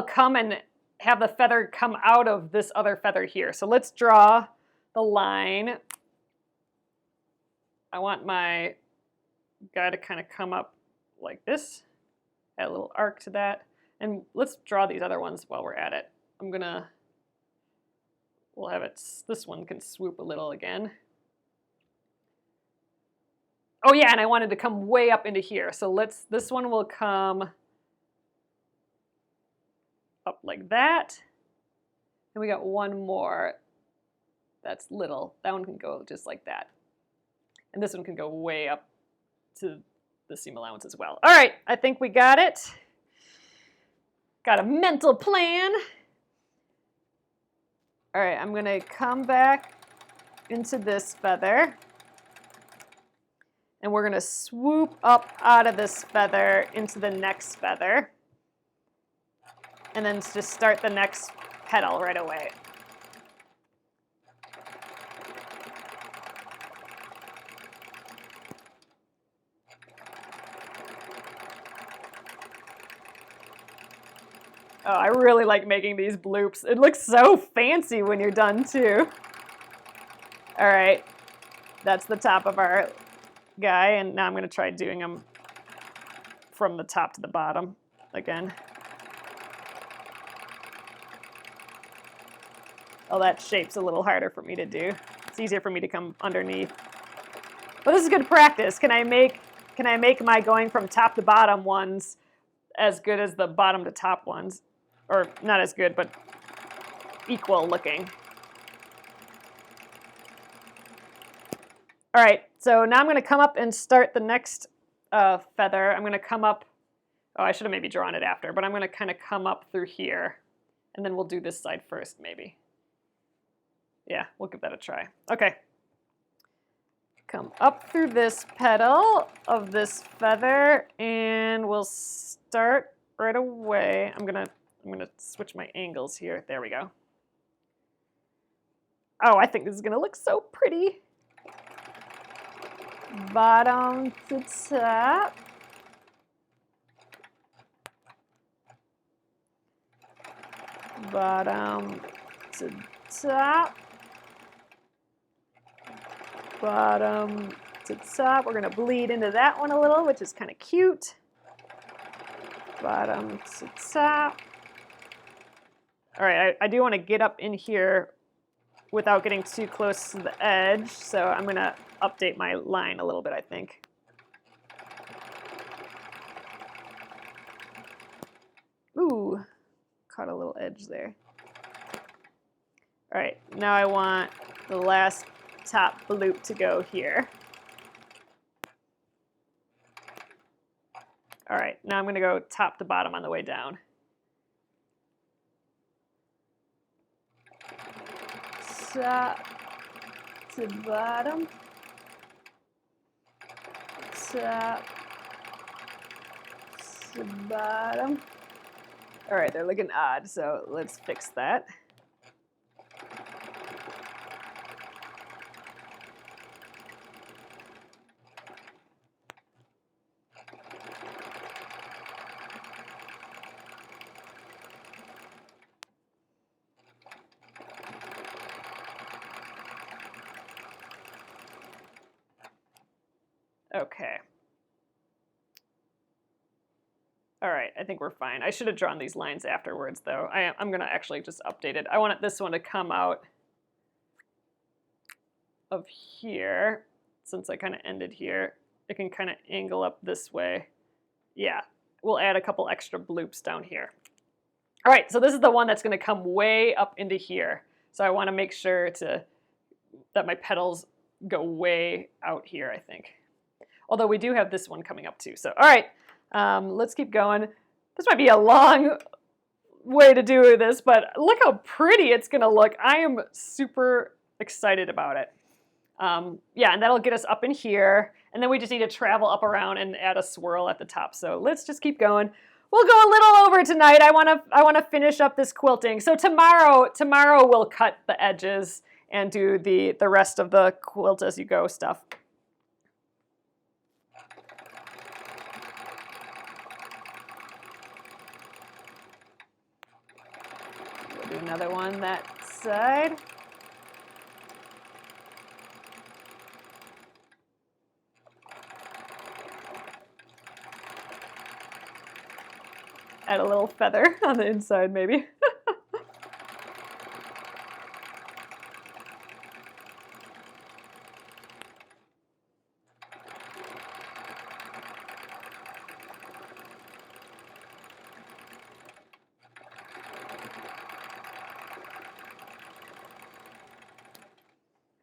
come and have the feather come out of this other feather here. So let's draw the line. I want my guy to kind of come up like this. Add a little arc to that. And let's draw these other ones while we're at it. We'll have it, this one can swoop a little again. Oh yeah, and I wanted to come way up into here. So this one will come up like that. And we got one more that's little. That one can go just like that. And this one can go way up to the seam allowance as well. All right, I think we got it. Got a mental plan. All right, I'm gonna come back into this feather. And we're gonna swoop up out of this feather into the next feather. And then just start the next petal right away. Oh, I really like making these bloops. It looks so fancy when you're done too. All right, that's the top of our guy, and now I'm going to try doing them from the top to the bottom again. Oh, that shape's a little harder for me to do. It's easier for me to come underneath. But this is good practice. Can I make my going from top to bottom ones as good as the bottom to top ones? Or not as good, but equal looking. All right, so now I'm going to come up and start the next feather. I'm going to come up, oh, I should have maybe drawn it after, but I'm going to kind of come up through here, and then we'll do this side first, maybe. Yeah, we'll give that a try. Okay. Come up through this petal of this feather, and we'll start right away. I'm gonna switch my angles here. There we go. Oh, I think this is gonna look so pretty. Bottom to top. Bottom to top. Bottom to top. We're gonna bleed into that one a little, which is kind of cute. Bottom to top. All right, I do want to get up in here without getting too close to the edge, so I'm gonna update my line a little bit, I think. Ooh, caught a little edge there. All right, now I want the last top loop to go here. All right, now I'm gonna go top to bottom on the way down. Top to bottom. Top to bottom. All right, they're looking odd, so let's fix that. Okay. All right, I think we're fine. I should have drawn these lines afterwards, though. I'm going to actually just update it. I want this one to come out of here. Since I kind of ended here, it can kind of angle up this way. Yeah, we'll add a couple extra bloops down here. All right, so this is the one that's going to come way up into here. So I want to make sure that my petals go way out here, I think. Although we do have this one coming up too. So, all right, let's keep going. This might be a long way to do this, but look how pretty it's gonna look. I am super excited about it. Yeah, and that'll get us up in here. And then we just need to travel up around and add a swirl at the top. So let's just keep going. We'll go a little over tonight. I wanna finish up this quilting. So tomorrow we'll cut the edges and do the rest of the quilt as you go stuff. We'll do another one that side. Add a little feather on the inside, maybe.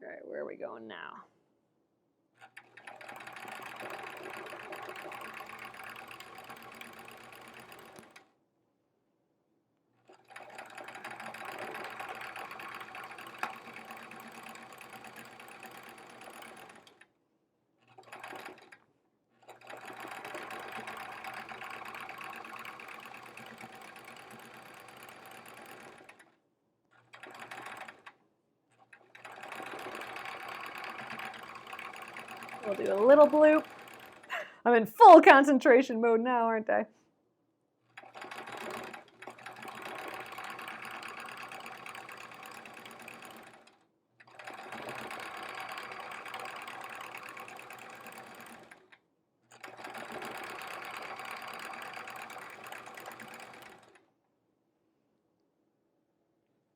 All right, where are we going now? We'll do a little bloop. I'm in full concentration mode now, aren't I?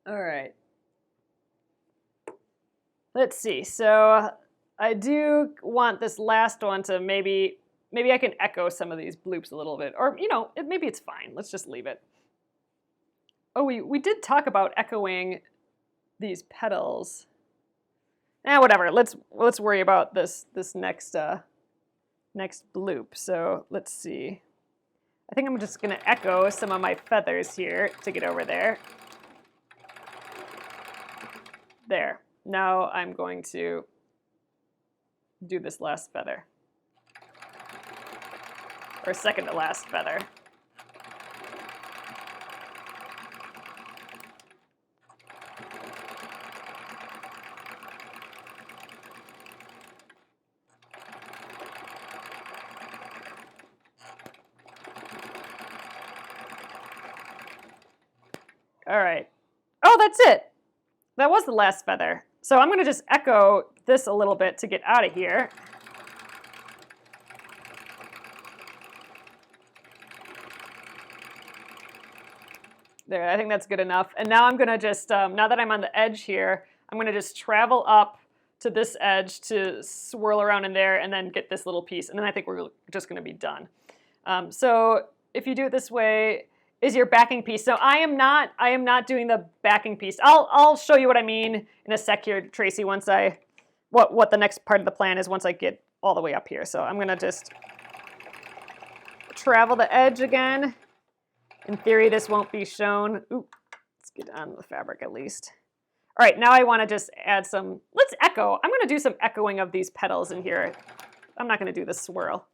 All right. Let's see. So I do want this last one to maybe I can echo some of these bloops a little bit, or maybe it's fine. Let's just leave it. Oh, we did talk about echoing these petals. Whatever. Let's worry about this next bloop. So let's see. I think I'm just gonna echo some of my feathers here to get over there. There. Now I'm going to do this last feather. Or second to last feather. All right. Oh, that's it. That was the last feather. So I'm going to just echo this a little bit to get out of here. There, I think that's good enough. And now I'm going to just, now that I'm on the edge here, I'm going to just travel up to this edge to swirl around in there and then get this little piece. And then I think we're just going to be done. So if you do it this way, is your backing piece. So I am not doing the backing piece. I'll show you what I mean in a sec here, Tracy, once what the next part of the plan is once I get all the way up here. So I'm going to just travel the edge again. In theory, this won't be shown. Ooh, let's get on the fabric at least. All right, now I want to just add some, let's echo. I'm going to do some echoing of these petals in here. I'm not going to do the swirl.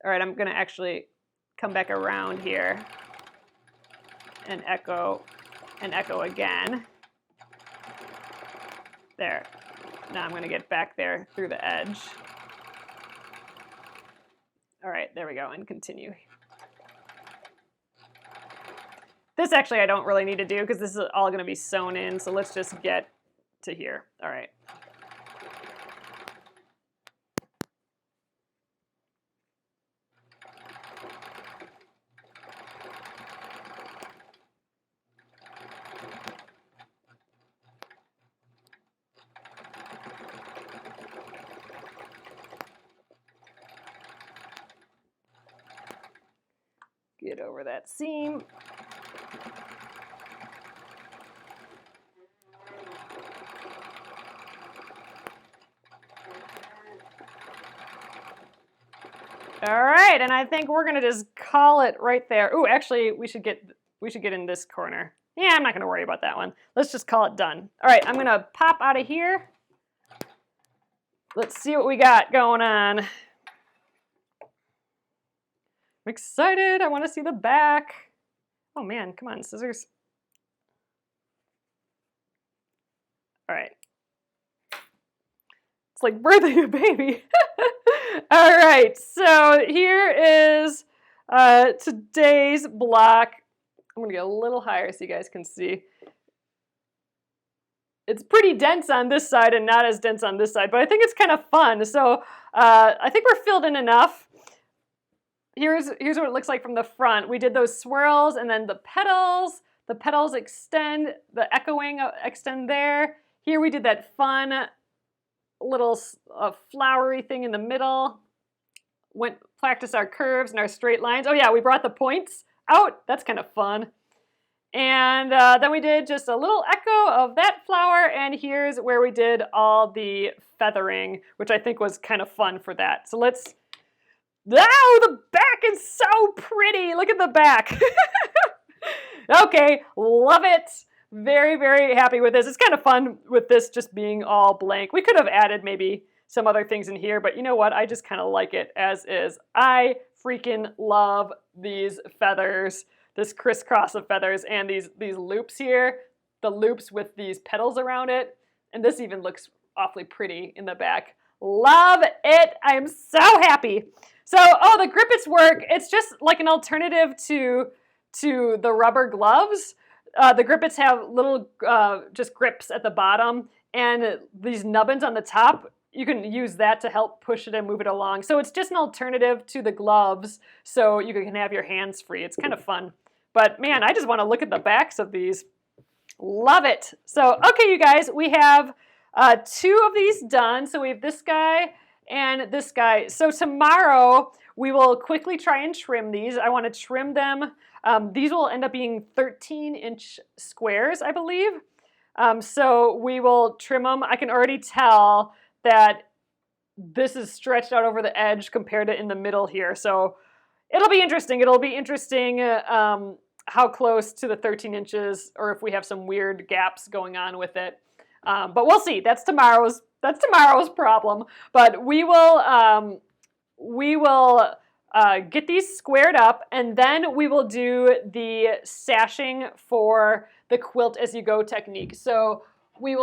All right, I'm going to actually come back around here and echo again. There. Now I'm going to get back there through the edge. All right, there we go, and continue. This actually I don't really need to do because this is all going to be sewn in, so let's just get to here. All right. Get over that seam. All right, and I think we're gonna just call it right there. Ooh, actually, we should get in this corner. Yeah, I'm not gonna worry about that one. Let's just call it done. All right, I'm gonna pop out of here. let's see what we got going on. I'm excited. I want to see the back. Oh man, come on, scissors. All right. It's like birthing a baby. All right, so here is today's block. I'm gonna get a little higher so you guys can see. It's pretty dense on this side and not as dense on this side, but I think it's kind of fun. So I think we're filled in enough. Here's what it looks like from the front. We did those swirls and then the petals. The petals extend, the echoing extend there. Here we did that fun little flowery thing in the middle. Practice our curves and our straight lines. Oh yeah, we brought the points out. That's kind of fun. And then we did just a little echo of that flower, and here's where we did all the feathering, which I think was kind of fun for that. So let's, oh, the back is so pretty. Look at the back. Okay, love it. Very, very happy with this. It's kind of fun with this just being all blank. We could have added maybe some other things in here, but you know what? I just kind of like it as is. I freaking love these feathers, this crisscross of feathers, and these loops here, the loops with these petals around it. And this even looks awfully pretty in the back. Love it. I am so happy. So, oh, the grippets work. It's just like an alternative to the rubber gloves. The grippets have little just grips at the bottom, and these nubbins on the top, you can use that to help push it and move it along. So it's just an alternative to the gloves, so you can have your hands free. It's kind of fun. But man, I just want to look at the backs of these. Love it. So, okay, you guys, we have 2 of these done. So we have this guy and this guy. So tomorrow we will quickly try and trim these. I want to trim them. These will end up being 13-inch squares, I believe. So we will trim them. I can already tell that this is stretched out over the edge compared to in the middle here. So it'll be interesting. It'll be interesting how close to the 13 inches or if we have some weird gaps going on with it. But we'll see. That's tomorrow's problem. But we will get these squared up, and then we will do the sashing for the quilt as you go technique. So we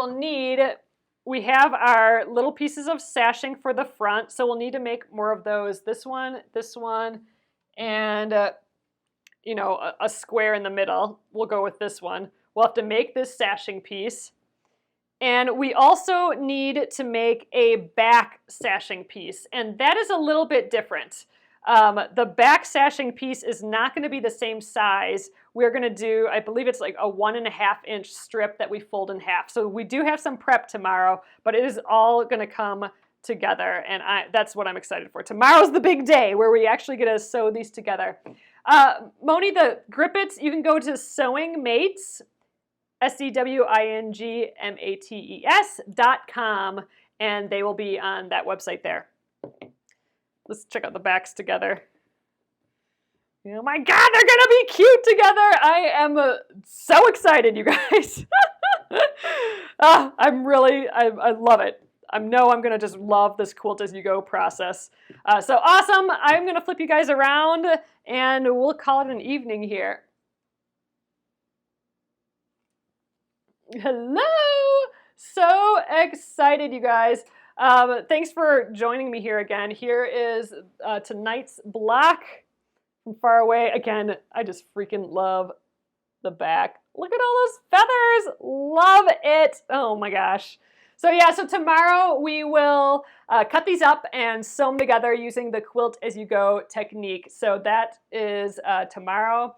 have our little pieces of sashing for the front, so we'll need to make more of those. This one, and a square in the middle. We'll go with this one. We'll have to make this sashing piece. And we also need to make a back sashing piece, and that is a little bit different. The back sashing piece is not going to be the same size. We're going to do, I believe it's like a 1.5-inch strip that we fold in half. So we do have some prep tomorrow, but it is all going to come together, and that's what I'm excited for. Tomorrow's the big day where we actually get to sew these together. Moni, the grippets, you can go to Sewing Mates, SEWINGMATES.com, and they will be on that website there. Let's check out the backs together. Oh my God, they're gonna be cute together. I am so excited, you guys. I love it. I know I'm gonna just love this quilt as you go process. So awesome. I'm gonna flip you guys around and we'll call it an evening here. Hello! So excited, you guys. Thanks for joining me here again. Here is tonight's block from far away. Again, I just freaking love the back. Look at all those feathers. Love it. Oh my gosh. So yeah, so tomorrow we will cut these up and sew them together using the quilt as you go technique. So that is tomorrow.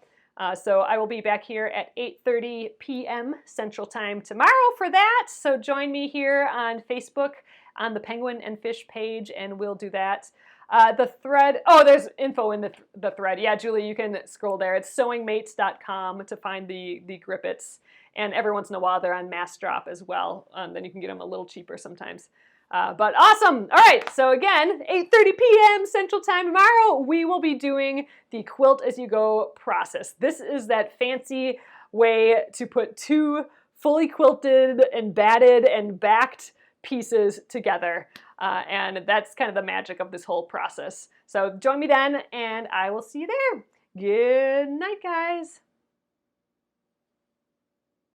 So I will be back here at 8:30 p.m. Central Time tomorrow for that. So join me here on Facebook on the Penguin and Fish page, and we'll do that. The thread, oh, there's info in the thread. Yeah, Julie, you can scroll there. It's sewingmates.com to find the grippets. And every once in a while, they're on mass drop as well. Then you can get them a little cheaper sometimes. But awesome. All right. So again, 8:30 p.m. Central Time tomorrow, we will be doing the quilt as you go process. This is that fancy way to put 2 fully quilted and batted and backed pieces together. And that's kind of the magic of this whole process. So join me then, and I will see you there. Good night, guys.